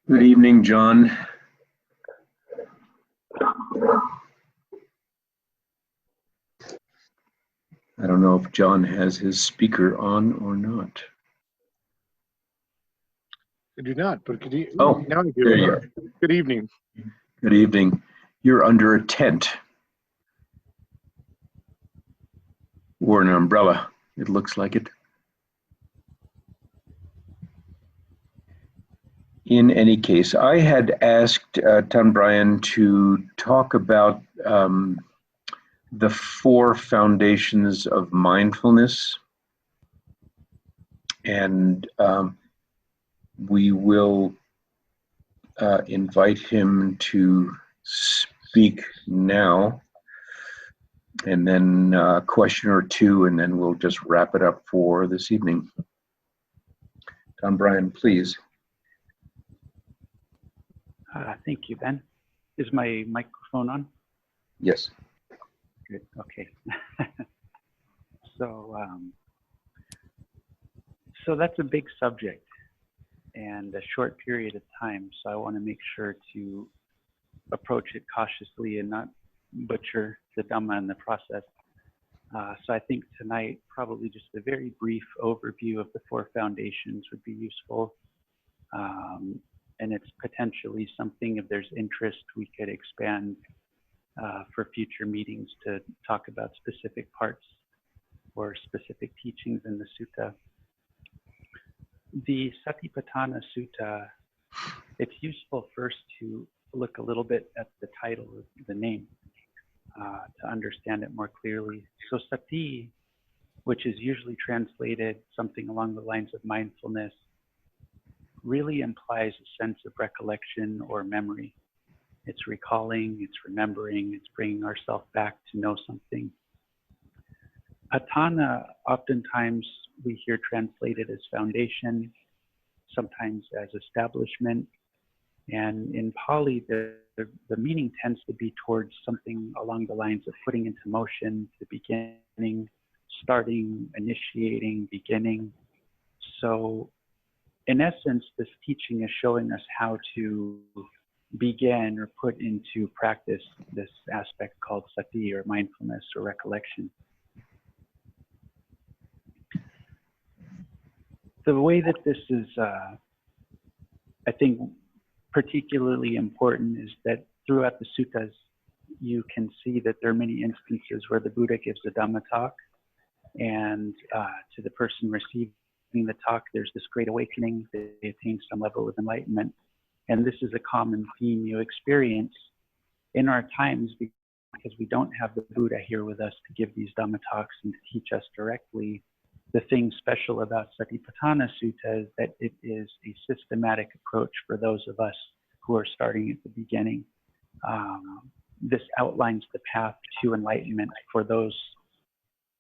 Good evening, John. I don't know if John has his speaker on or not. I do not, but could you? Oh, now I do. there you are. Good evening. Good evening. You're under a tent or an umbrella. It looks like it. In any case, I had asked Tan Brian to talk about the 4 foundations of mindfulness, and we will invite him to speak now, and then a question or two, and then we'll just wrap it up for this evening. Tan Brian, please. Thank you, Ben. Is my microphone on? Yes. Good. Okay. So that's a big subject and a short period of time. So I want to make sure to approach it cautiously and not butcher the Dhamma in the process. So I think tonight, probably just a very brief overview of the 4 foundations would be useful. And it's potentially something, if there's interest, we could expand for future meetings to talk about specific parts or specific teachings in the sutta. The Satipatthana Sutta, it's useful first to look a little bit at the title of the name to understand it more clearly. So sati, which is usually translated something along the lines of mindfulness, really implies a sense of recollection or memory. It's recalling, it's remembering, it's bringing ourselves back to know something. Patthana, oftentimes we hear translated as foundation, sometimes as establishment. And in Pali, the meaning tends to be towards something along the lines of putting into motion, the beginning, starting, initiating, beginning. So in essence, this teaching is showing us how to begin or put into practice this aspect called sati, or mindfulness, or recollection. The way that this is, I think, particularly important is that throughout the suttas, you can see that there are many instances where the Buddha gives a Dhamma talk, and to the person receiving the talk, there's this great awakening, they attain some level of enlightenment. And this is a common theme you experience in our times because we don't have the Buddha here with us to give these Dhamma talks and to teach us directly. The thing special about Satipatthana Sutta is that it is a systematic approach for those of us who are starting at the beginning. This outlines the path to enlightenment for those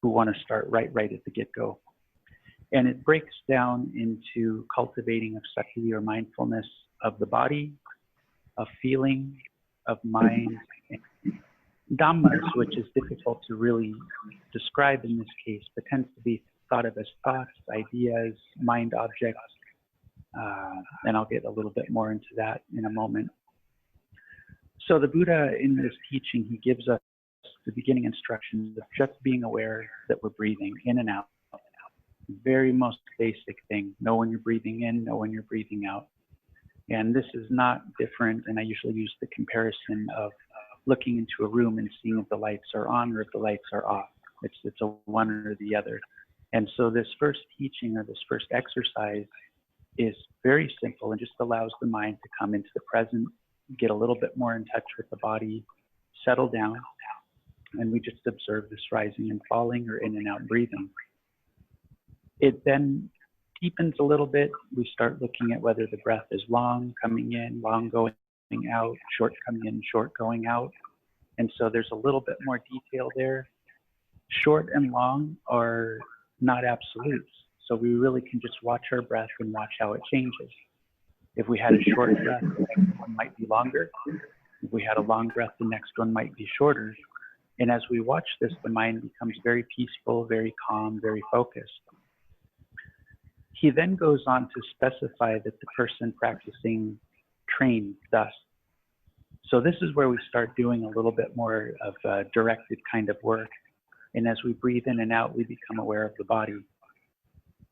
who want to start right at the get-go. And it breaks down into cultivating of sati, or mindfulness, of the body, of feeling, of mind, and dhammas, which is difficult to really describe in this case, but tends to be thought of as thoughts, ideas, mind objects. And I'll get a little bit more into that in a moment. So the Buddha, in this teaching, he gives us the beginning instructions of just being aware that we're breathing in and out. Very most basic thing. Know when you're breathing in, know when you're breathing out. And this is not different, and I usually use the comparison of looking into a room and seeing if the lights are on or if the lights are off. It's a one or the other. And so this first teaching, or this first exercise, is very simple and just allows the mind to come into the present, get a little bit more in touch with the body, settle down, and we just observe this rising and falling, or in and out breathing. It then deepens a little bit. We start looking at whether the breath is long coming in, long going out, short coming in, short going out. And so there's a little bit more detail there. Short and long are not absolutes. So we really can just watch our breath and watch how it changes. If we had a short breath, the next one might be longer. If we had a long breath, the next one might be shorter. And as we watch this, the mind becomes very peaceful, very calm, very focused. He then goes on to specify that the person practicing trained thus. So this is where we start doing a little bit more of a directed kind of work. And as we breathe in and out, we become aware of the body.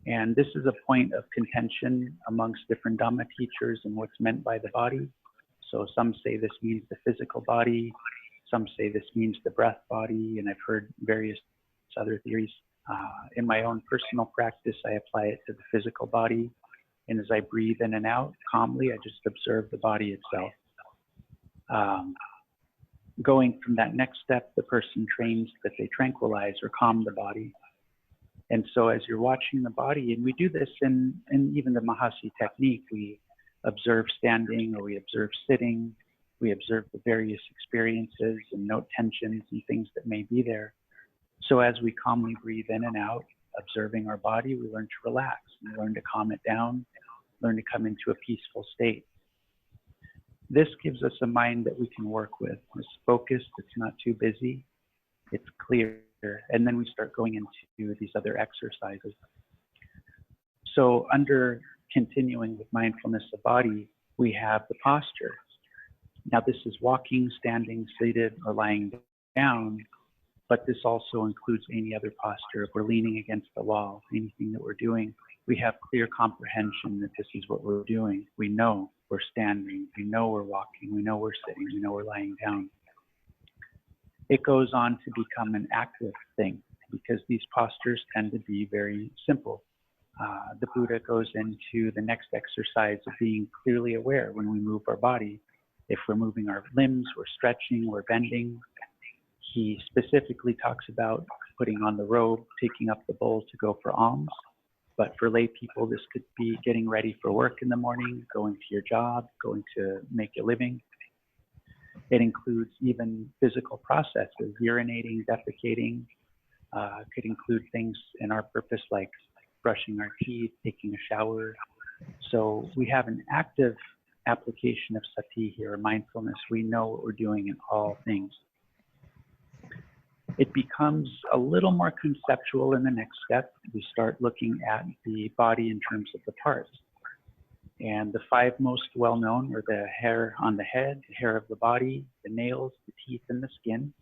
And this is a point of contention amongst different Dhamma teachers and what's meant by the body. So some say this means the physical body, some say this means the breath body, and I've heard various other theories. In my own personal practice, I apply it to the physical body. And as I breathe in and out calmly, I just observe the body itself. Going from that next step, the person trains that they tranquilize or calm the body. And so as you're watching the body, and we do this in even the Mahasi technique, we observe standing or we observe sitting, we observe the various experiences and note tensions and things that may be there. So as we calmly breathe in and out, observing our body, we learn to relax and learn to calm it down, learn to come into a peaceful state. This gives us a mind that we can work with. It's focused, it's not too busy, it's clear. And then we start going into these other exercises. So under continuing with mindfulness of body, we have the posture. Now this is walking, standing, seated, or lying down, but this also includes any other posture. If we're leaning against the wall, anything that we're doing, we have clear comprehension that this is what we're doing. We know we're standing, we know we're walking, we know we're sitting, we know we're lying down. It goes on to become an active thing because these postures tend to be very simple. The Buddha goes into the next exercise of being clearly aware when we move our body. If we're moving our limbs, we're stretching, we're bending. He specifically talks about putting on the robe, picking up the bowl to go for alms. But for lay people, this could be getting ready for work in the morning, going to your job, going to make a living. It includes even physical processes, urinating, defecating, could include things in our purpose like brushing our teeth, taking a shower. So we have an active application of sati here, mindfulness. We know what we're doing in all things. It becomes a little more conceptual in the next step. We start looking at the body in terms of the parts. And the five most well-known are the hair on the head, the hair of the body, the nails, the teeth, and the skin.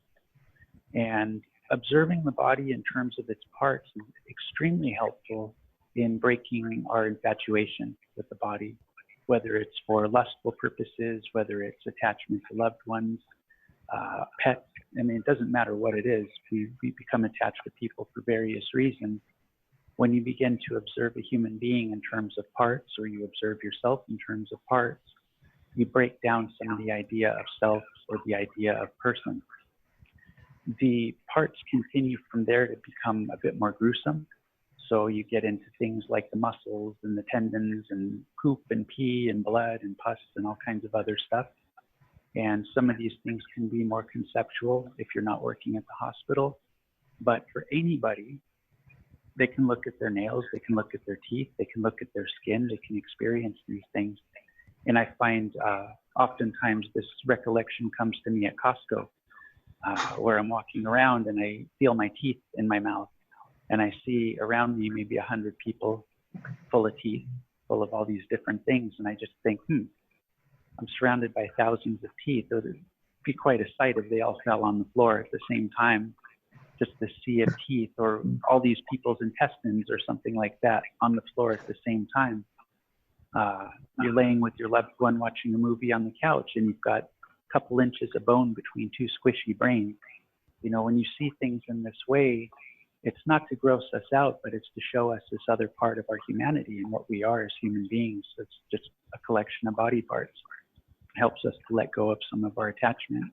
And observing the body in terms of its parts is extremely helpful in breaking our infatuation with the body, whether it's for lustful purposes, whether it's attachment to loved ones, pets. I mean, it doesn't matter what it is. We become attached to people for various reasons. When you begin to observe a human being in terms of parts, or you observe yourself in terms of parts, you break down some of the idea of self or the idea of person. The parts continue from there to become a bit more gruesome. So you get into things like the muscles and the tendons and poop and pee and blood and pus and all kinds of other stuff. And some of these things can be more conceptual if you're not working at the hospital. But for anybody, they can look at their nails, they can look at their teeth, they can look at their skin, they can experience these things. And I find oftentimes this recollection comes to me at Costco, where I'm walking around and I feel my teeth in my mouth. And I see around me maybe 100 people full of teeth, full of all these different things. And I just think, I'm surrounded by thousands of teeth. It would be quite a sight if they all fell on the floor at the same time. Just the sea of teeth, or all these people's intestines or something like that on the floor at the same time. You're laying with your loved one watching a movie on the couch and you've got a couple inches of bone between two squishy brains. You know, when you see things in this way, it's not to gross us out, but it's to show us this other part of our humanity and what we are as human beings. It's just a collection of body parts. It helps us to let go of some of our attachment.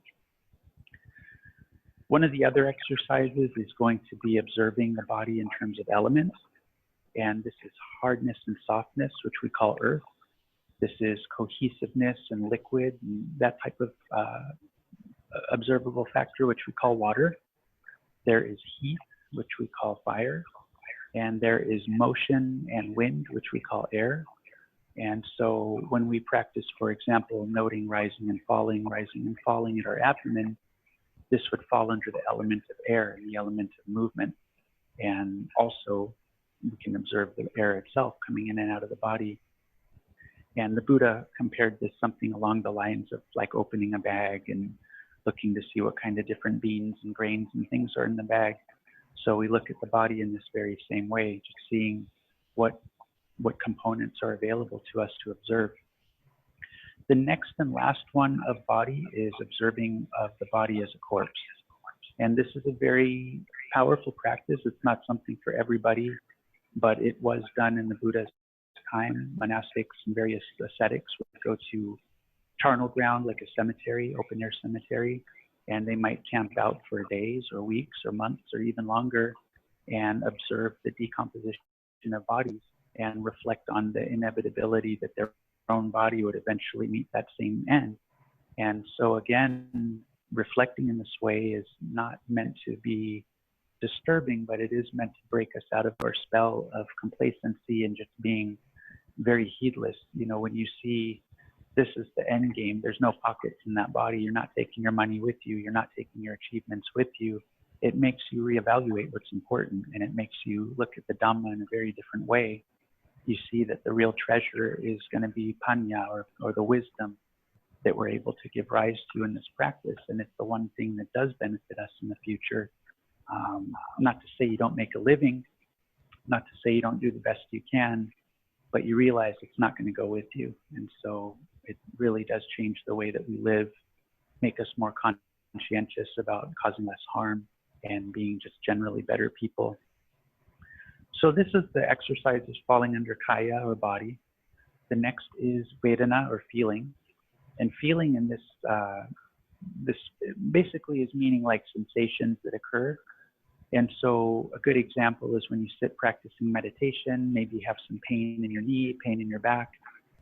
One of the other exercises is going to be observing the body in terms of elements. And this is hardness and softness, which we call earth. This is cohesiveness and liquid, and that type of observable factor, which we call water. There is heat, which we call fire. and there is motion and wind, which we call air. And so when we practice, for example, noting rising and falling at our abdomen, this would fall under the element of air and the element of movement. And also we can observe the air itself coming in and out of the body. And the Buddha compared this something along the lines of like opening a bag and looking to see what kind of different beans and grains and things are in the bag. So we look at the body in this very same way, just seeing what components are available to us to observe. The next and last one of body is observing of the body as a corpse. And this is a very powerful practice. It's not something for everybody, but it was done in the Buddha's time. Monastics and various ascetics would go to charnel ground, like a cemetery, open air cemetery, and they might camp out for days or weeks or months or even longer and observe the decomposition of bodies and reflect on the inevitability that their own body would eventually meet that same end. And so again, reflecting in this way is not meant to be disturbing, but it is meant to break us out of our spell of complacency and just being very heedless. You know, when you see this is the end game, there's no pockets in that body, you're not taking your money with you, you're not taking your achievements with you, it makes you reevaluate what's important, and it makes you look at the Dhamma in a very different way. You see that the real treasure is going to be panya, or the wisdom that we're able to give rise to in this practice. And it's the one thing that does benefit us in the future. Not to say you don't make a living, not to say you don't do the best you can, but you realize it's not going to go with you. And so it really does change the way that we live, make us more conscientious about causing less harm and being just generally better people. So this is the exercises falling under kaya, or body. The next is vedana, or feeling. And feeling in this, this basically is meaning like sensations that occur. And so a good example is when you sit practicing meditation, maybe you have some pain in your knee, pain in your back.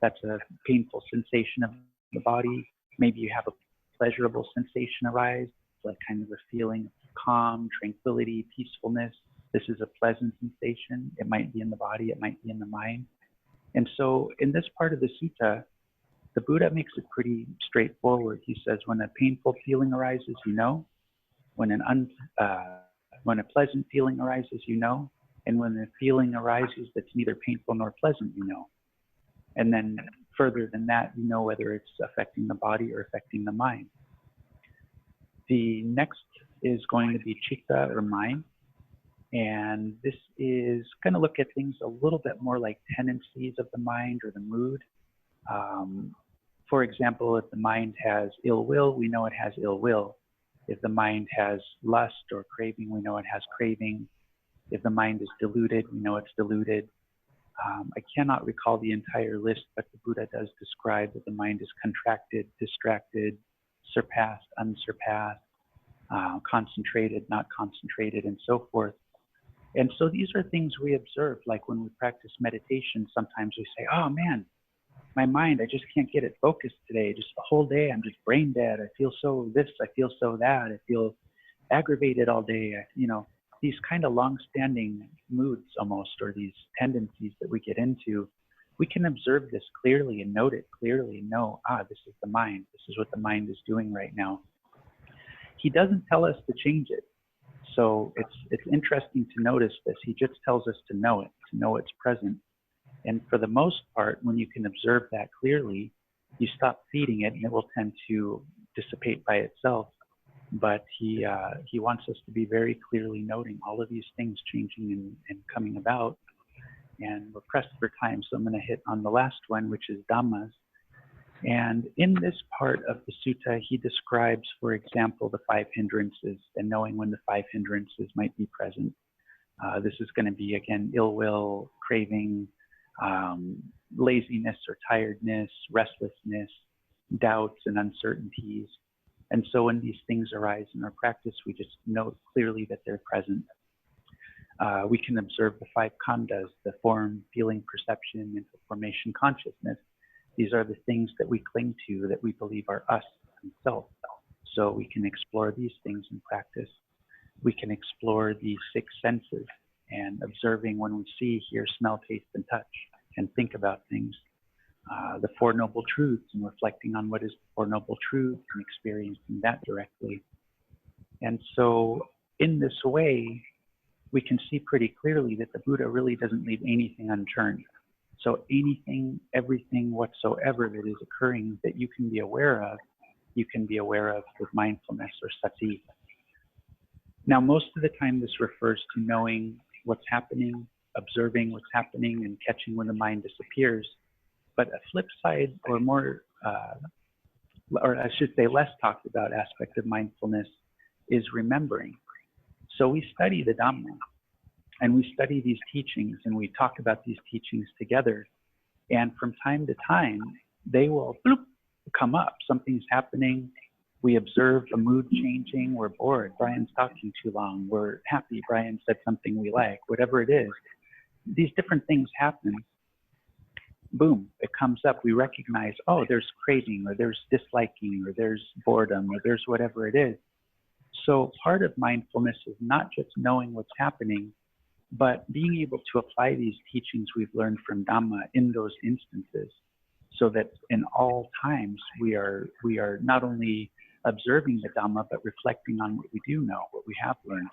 That's a painful sensation of the body. Maybe you have a pleasurable sensation arise, like kind of a feeling of calm, tranquility, peacefulness. This is a pleasant sensation. It might be in the body, it might be in the mind. And so in this part of the sutta, the Buddha makes it pretty straightforward. He says, when a painful feeling arises, you know. When a pleasant feeling arises, you know. And when a feeling arises that's neither painful nor pleasant, you know. And then further than that, you know whether it's affecting the body or affecting the mind. The next is going to be chitta, or mind. And this is going to look at things a little bit more like tendencies of the mind or the mood. For example, if the mind has ill will, we know it has ill will. If the mind has lust or craving, we know it has craving. If the mind is deluded, we know it's deluded. I cannot recall the entire list, but the Buddha does describe that the mind is contracted, distracted, surpassed, unsurpassed, concentrated, not concentrated, and so forth. And so these are things we observe, like when we practice meditation, sometimes we say, oh man, my mind, I just can't get it focused today. Just the whole day, I'm just brain dead. I feel so this, I feel so that. I feel aggravated all day. You know, these kind of long-standing moods almost, or these tendencies that we get into, we can observe this clearly and note it clearly and know, this is the mind. This is what the mind is doing right now. He doesn't tell us to change it. So it's interesting to notice this. He just tells us to know it's present. And for the most part, when you can observe that clearly, you stop feeding it and it will tend to dissipate by itself. But he wants us to be very clearly noting all of these things changing and coming about. And we're pressed for time, so I'm going to hit on the last one, which is dhammas. And in this part of the sutta, he describes, for example, the 5 hindrances and knowing when the 5 hindrances might be present. This is going to be, again, ill will, craving, laziness or tiredness, restlessness, doubts and uncertainties. And so when these things arise in our practice, we just note clearly that they're present. We can observe the 5 khandhas, the form, feeling, perception, mental formation, consciousness. These are the things that we cling to, that we believe are us and self. So we can explore these things in practice. We can explore the 6 senses. and observing when we see, hear, smell, taste, and touch, and think about things. The Four Noble Truths, and reflecting on what is the Four Noble Truths and experiencing that directly. And so in this way, we can see pretty clearly that the Buddha really doesn't leave anything unturned. So anything, everything whatsoever that is occurring that you can be aware of, you can be aware of with mindfulness or sati. Now, most of the time this refers to knowing what's happening, observing what's happening, and catching when the mind disappears. But a flip side, or more, or I should say less talked about aspect of mindfulness is remembering. So we study the Dhamma, and we study these teachings, and we talk about these teachings together. And from time to time, they will bloop, come up. Something's happening. We observe a mood changing. We're bored. Brian's talking too long. We're happy. Brian said something we like. Whatever it is, these different things happen. Boom, it comes up. We recognize, oh, there's craving, or there's disliking, or there's boredom, or there's whatever it is. So part of mindfulness is not just knowing what's happening, but being able to apply these teachings we've learned from Dhamma in those instances, so that in all times we are not only observing the Dhamma, but reflecting on what we do know, what we have learned.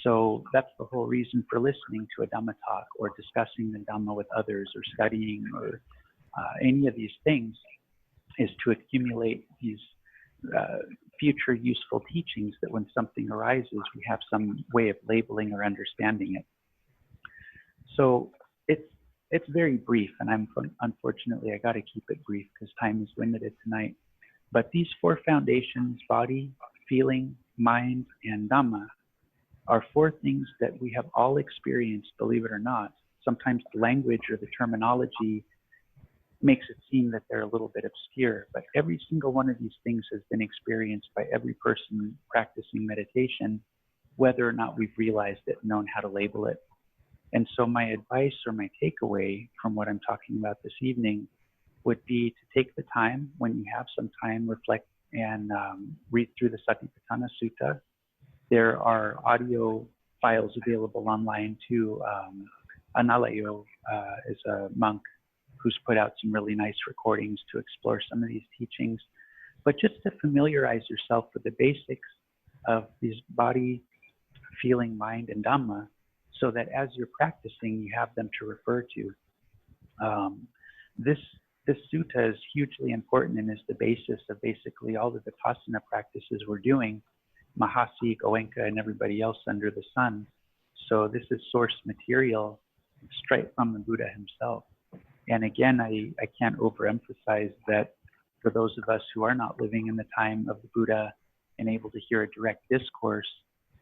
So that's the whole reason for listening to a Dhamma talk, or discussing the Dhamma with others, or studying, or any of these things, is to accumulate these future useful teachings, that when something arises, we have some way of labeling or understanding it. So it's very brief, and unfortunately I got to keep it brief because time is limited tonight. But these four foundations, body, feeling, mind, and Dhamma, are four things that we have all experienced, believe it or not. Sometimes the language or the terminology makes it seem that they're a little bit obscure, but every single one of these things has been experienced by every person practicing meditation, whether or not we've realized it, known how to label it. And so my advice, or my takeaway from what I'm talking about this evening, would be to take the time, when you have some time, reflect and read through the Satipatthana Sutta. There are audio files available online too. Analayo is a monk who's put out some really nice recordings to explore some of these teachings. But just to familiarize yourself with the basics of these body, feeling, mind, and Dhamma, so that as you're practicing, you have them to refer to. This sutta is hugely important, and is the basis of basically all the Vipassana practices we're doing, Mahasi, Goenka, and everybody else under the sun. So this is source material straight from the Buddha himself. And again, I can't overemphasize that for those of us who are not living in the time of the Buddha and able to hear a direct discourse,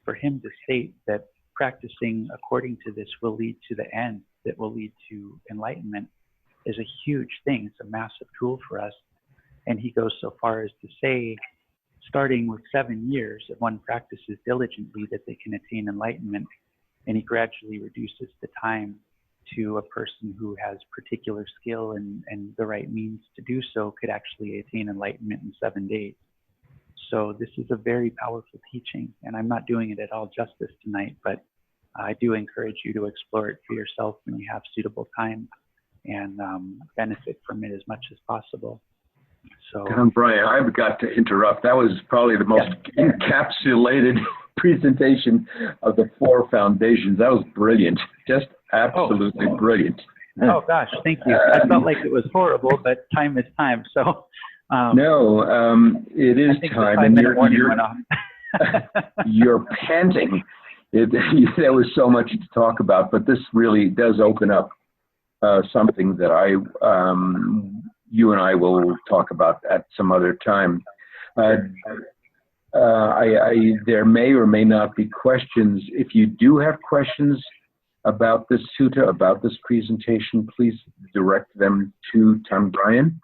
for him to state that practicing according to this will lead to the end, that will lead to enlightenment, is a huge thing. It's a massive tool for us. And he goes so far as to say, starting with 7 years, if one practices diligently, that they can attain enlightenment. And he gradually reduces the time to a person who has particular skill and the right means to do so could actually attain enlightenment in 7 days. So this is a very powerful teaching, and I'm not doing it at all justice tonight, but I do encourage you to explore it for yourself when you have suitable time, and benefit from it as much as possible. So, Brian, I've got to interrupt. That was probably the most encapsulated presentation of the four foundations. That was brilliant. Just absolutely brilliant. Oh gosh, thank you. I felt like it was horrible, but time is time. So it is time, and you're panting. There was so much to talk about, but this really does open up something that you and I will talk about at some other time. There may or may not be questions. If you do have questions about this sutta, about this presentation, please direct them to Tom Brian,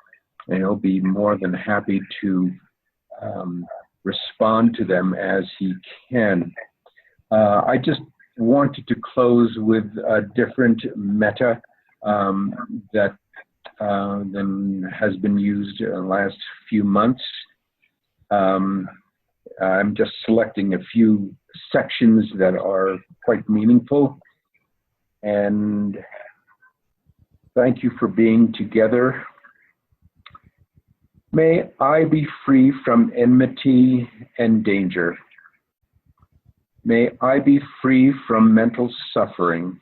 and he'll be more than happy to respond to them as he can. I just wanted to close with a different metta that than has been used in the last few months. I'm just selecting a few sections that are quite meaningful. and thank you for being together. May I be free from enmity and danger. May I be free from mental suffering.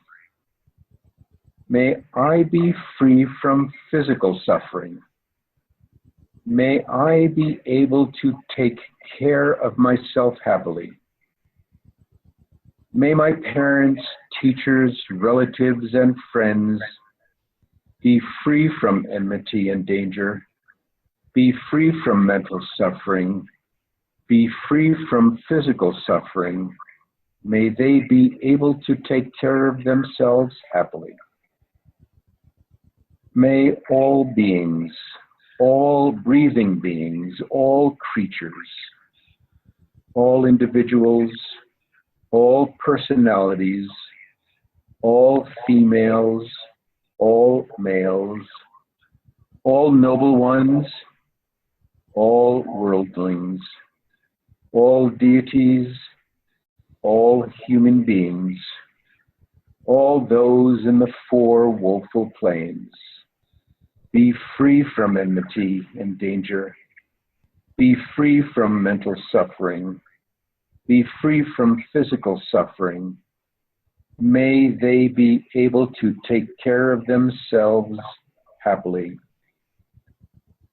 May I be free from physical suffering. May I be able to take care of myself happily. May my parents, teachers, relatives, and friends be free from enmity and danger, be free from mental suffering, be free from physical suffering. May they be able to take care of themselves happily. May all beings, all breathing beings, all creatures, all individuals, all personalities, all females, all males, all noble ones, all worldlings, all deities, all human beings, all those in the four woeful planes, be free from enmity and danger, be free from mental suffering, be free from physical suffering. May they be able to take care of themselves happily.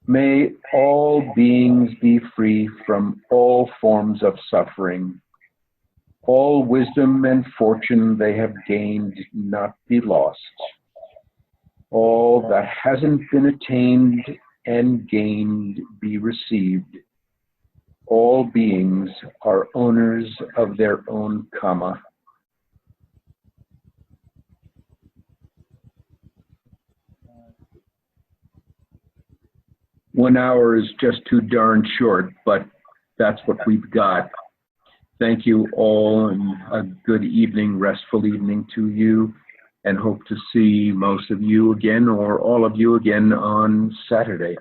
May all beings be free from all forms of suffering. All wisdom and fortune they have gained not be lost. All that hasn't been attained and gained be received. All beings are owners of their own karma. One hour is just too darn short, but that's what we've got. Thank you all, and a good evening, restful evening to you, and hope to see most of you again or all of you again on Saturday.